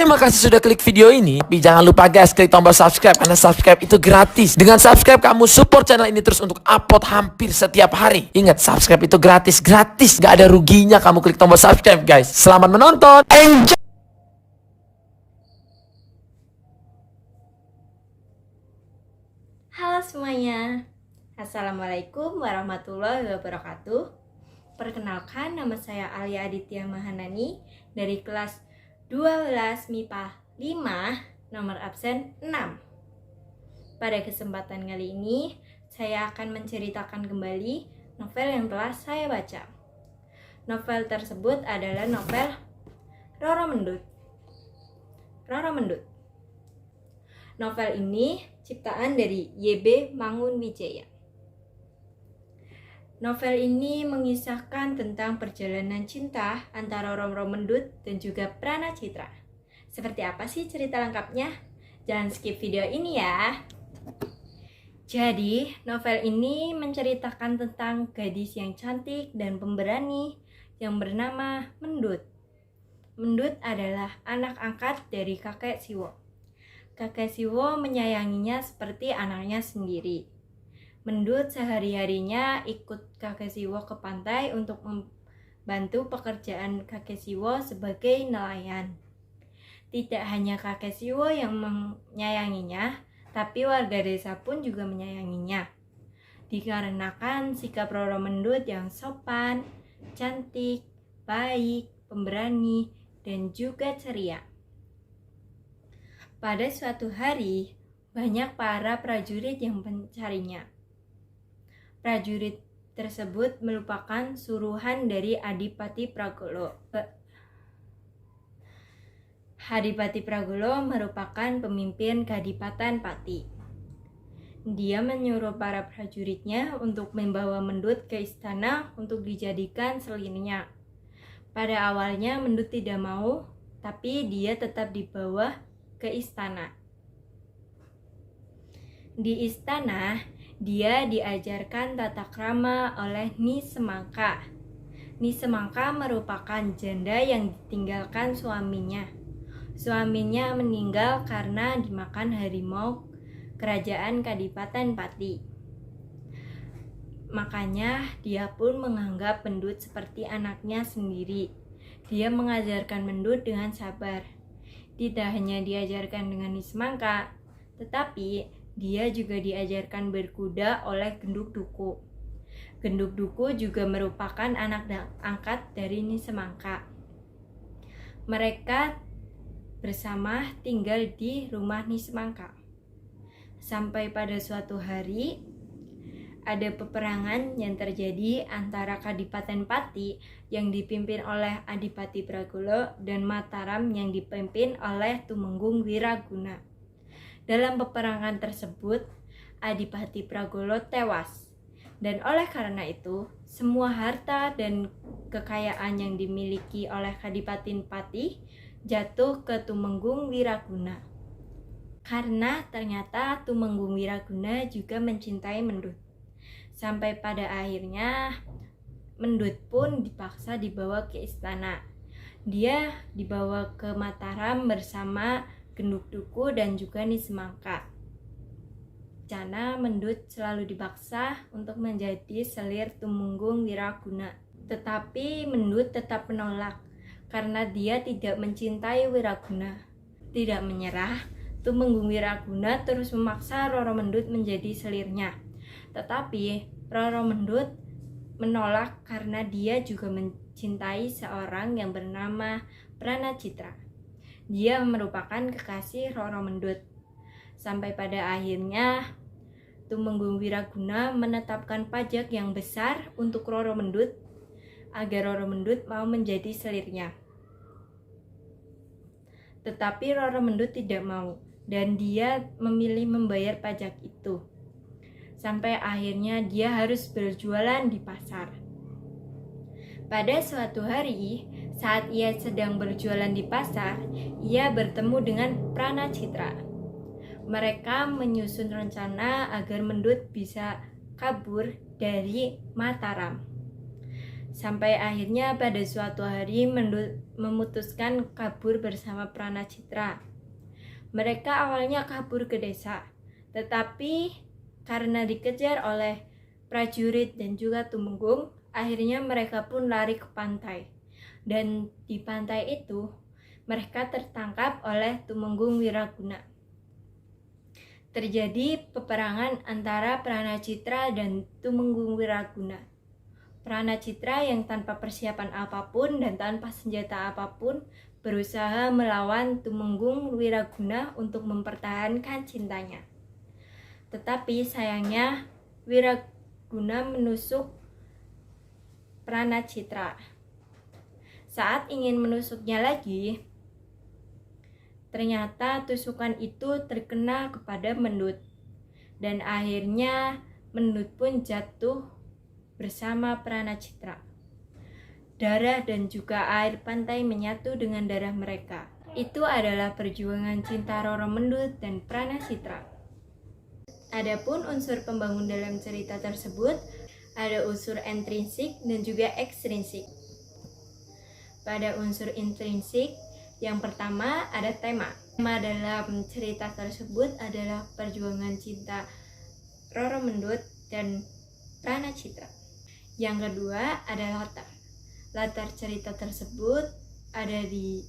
Terima kasih sudah klik video ini. Tapi jangan lupa guys, klik tombol subscribe karena subscribe itu gratis. Dengan subscribe kamu support channel ini terus untuk upload hampir setiap hari. Ingat, subscribe itu gratis, gak ada ruginya kamu klik tombol subscribe guys. Selamat menonton. Enjoy. Halo semuanya, Assalamualaikum warahmatullahi wabarakatuh. Perkenalkan, nama saya Alia Aditya Mahanani dari kelas 12 MIPA 5, nomor absen 6. Pada kesempatan kali ini, saya akan menceritakan kembali novel yang telah saya baca. Novel tersebut adalah novel Roro Mendut. Roro Mendut. Novel ini ciptaan dari YB Mangunwijaya. Novel ini mengisahkan tentang perjalanan cinta antara Roro Mendut dan juga Prana Citra. Seperti apa sih cerita lengkapnya? Jangan skip video ini ya. Jadi, novel ini menceritakan tentang gadis yang cantik dan pemberani yang bernama Mendut. Mendut adalah anak angkat dari kakek Siwo. Kakek Siwo menyayanginya seperti anaknya sendiri. Mendut sehari-harinya ikut kakek Siwo ke pantai untuk membantu pekerjaan kakek Siwo sebagai nelayan. Tidak hanya kakek Siwo yang menyayanginya, tapi warga desa pun juga menyayanginya. Dikarenakan sikap Roro Mendut yang sopan, cantik, baik, pemberani, dan juga ceria. Pada suatu hari, banyak para prajurit yang mencarinya. Prajurit tersebut merupakan suruhan dari Adipati Pragolo. Adipati Pragolo merupakan pemimpin Kadipaten Pati. Dia menyuruh para prajuritnya untuk membawa Mendut ke istana untuk dijadikan selirnya. Pada awalnya Mendut tidak mau, tapi dia tetap dibawa ke istana. Di istana, dia diajarkan tata krama oleh Nyi Semangka. Nyi Semangka merupakan janda yang ditinggalkan suaminya. Suaminya meninggal karena dimakan harimau kerajaan Kadipaten Pati. Makanya dia pun menganggap Mendut seperti anaknya sendiri. Dia mengajarkan Mendut dengan sabar. Tidak hanya diajarkan dengan Nyi Semangka, tetapi dia juga diajarkan berkuda oleh Genduk Duku. Genduk Duku juga merupakan anak angkat dari Nyi Semangka. Mereka bersama tinggal di rumah Nyi Semangka. Sampai pada suatu hari, ada peperangan yang terjadi antara Kadipaten Pati yang dipimpin oleh Adipati Pragolo dan Mataram yang dipimpin oleh Tumenggung Wiraguna. Dalam peperangan tersebut, Adipati Pragolo tewas. Dan oleh karena itu, semua harta dan kekayaan yang dimiliki oleh Kadipaten Pati jatuh ke Tumenggung Wiraguna. Karena ternyata Tumenggung Wiraguna juga mencintai Mendut. Sampai pada akhirnya, Mendut pun dipaksa dibawa ke istana. Dia dibawa ke Mataram bersama Genduk Duku dan juga Nyi Semangka. Jana Mendut selalu dipaksa untuk menjadi selir Tumenggung Wiraguna. Tetapi Mendut tetap menolak karena dia tidak mencintai Wiraguna. Tidak menyerah, Tumenggung Wiraguna terus memaksa Roro Mendut menjadi selirnya. Tetapi Roro Mendut menolak karena dia juga mencintai seorang yang bernama Prana Citra. Dia merupakan kekasih Roro Mendut. Sampai pada akhirnya Tumenggung Wiraguna menetapkan pajak yang besar untuk Roro Mendut agar Roro Mendut mau menjadi selirnya. Tetapi Roro Mendut tidak mau dan dia memilih membayar pajak itu. Sampai akhirnya dia harus berjualan di pasar. Pada suatu hari, saat ia sedang berjualan di pasar, ia bertemu dengan Prana Citra. Mereka menyusun rencana agar Mendut bisa kabur dari Mataram. Sampai akhirnya pada suatu hari memutuskan kabur bersama Pranacitra. Mereka awalnya kabur ke desa, tetapi karena dikejar oleh prajurit dan juga Tumenggung, akhirnya mereka pun lari ke pantai. Dan di pantai itu, mereka tertangkap oleh Tumenggung Wiraguna. Terjadi peperangan antara Pranacitra dan Tumenggung Wiraguna. Pranacitra yang tanpa persiapan apapun dan tanpa senjata apapun berusaha melawan Tumenggung Wiraguna untuk mempertahankan cintanya. Tetapi sayangnya Wiraguna menusuk Pranacitra. Saat ingin menusuknya lagi, ternyata tusukan itu terkena kepada Mendut. Dan akhirnya Mendut pun jatuh bersama Pranacitra. Darah dan juga air pantai menyatu dengan darah mereka. Itu adalah perjuangan cinta Roro Mendut dan Pranacitra. Adapun unsur pembangun dalam cerita tersebut ada unsur intrinsik dan juga ekstrinsik. Pada unsur intrinsik, yang pertama ada tema. Tema dalam cerita tersebut adalah perjuangan cinta Roro Mendut dan Pranacitra. Yang kedua ada latar. Latar cerita tersebut ada di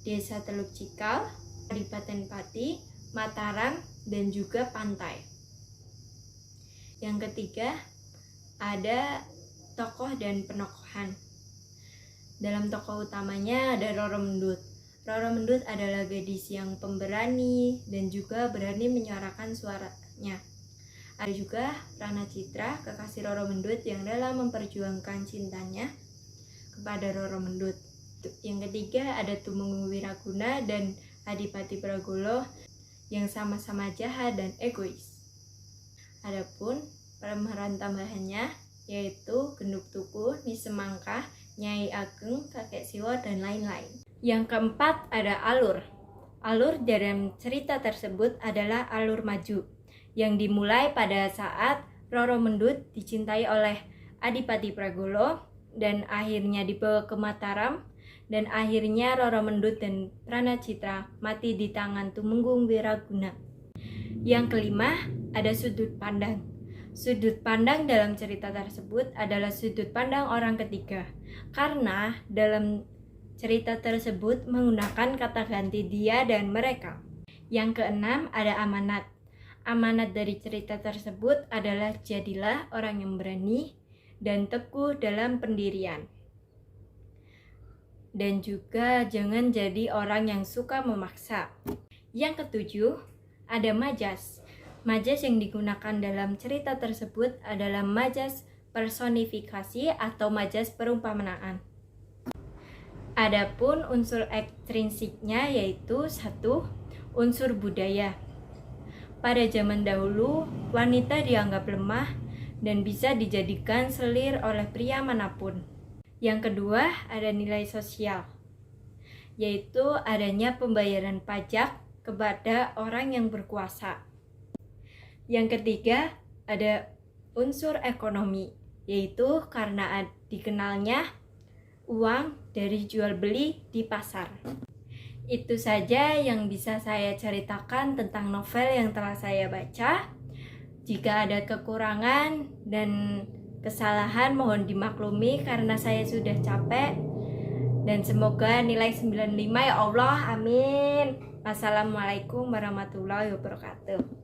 Desa Teluk Cikal, Kadipaten Pati, Mataram, dan juga pantai. Yang ketiga ada tokoh dan penokohan. Dalam tokoh utamanya ada Roro Mendut. Roro Mendut adalah gadis yang pemberani dan juga berani menyuarakan suaranya. Ada juga Pranacitra, kekasih Roro Mendut yang dalam memperjuangkan cintanya kepada Roro Mendut. Yang ketiga ada Tumenggung Wiraguna dan Adipati Pragolo yang sama-sama jahat dan egois. Adapun pemeran tambahannya yaitu Genduk Tuku, Ni Semangka, Nyai Ageng, Kakek Siwo, dan lain-lain. Yang keempat ada alur. Alur dalam cerita tersebut adalah alur maju yang dimulai pada saat Roro Mendut dicintai oleh Adipati Pragolo dan akhirnya dibawa ke Mataram, dan akhirnya Roro Mendut dan Pranacitra mati di tangan Tumenggung Wiraguna. Yang kelima ada sudut pandang. Sudut pandang dalam cerita tersebut adalah sudut pandang orang ketiga, karena dalam cerita tersebut menggunakan kata ganti dia dan mereka. Yang keenam ada amanat. Amanat dari cerita tersebut adalah jadilah orang yang berani dan teguh dalam pendirian. Dan juga jangan jadi orang yang suka memaksa. Yang ketujuh ada majas. Majas yang digunakan dalam cerita tersebut adalah majas personifikasi atau majas perumpamaan. Adapun unsur ekstrinsiknya yaitu satu, unsur budaya. Pada zaman dahulu, wanita dianggap lemah dan bisa dijadikan selir oleh pria manapun. Yang kedua, ada nilai sosial, yaitu adanya pembayaran pajak kepada orang yang berkuasa. Yang ketiga, ada unsur ekonomi, yaitu karena dikenalnya uang dari jual beli di pasar. Itu saja yang bisa saya ceritakan tentang novel yang telah saya baca. Jika ada kekurangan dan kesalahan mohon dimaklumi karena saya sudah capek. Dan semoga nilai 95 ya Allah, amin. Wassalamualaikum warahmatullahi wabarakatuh.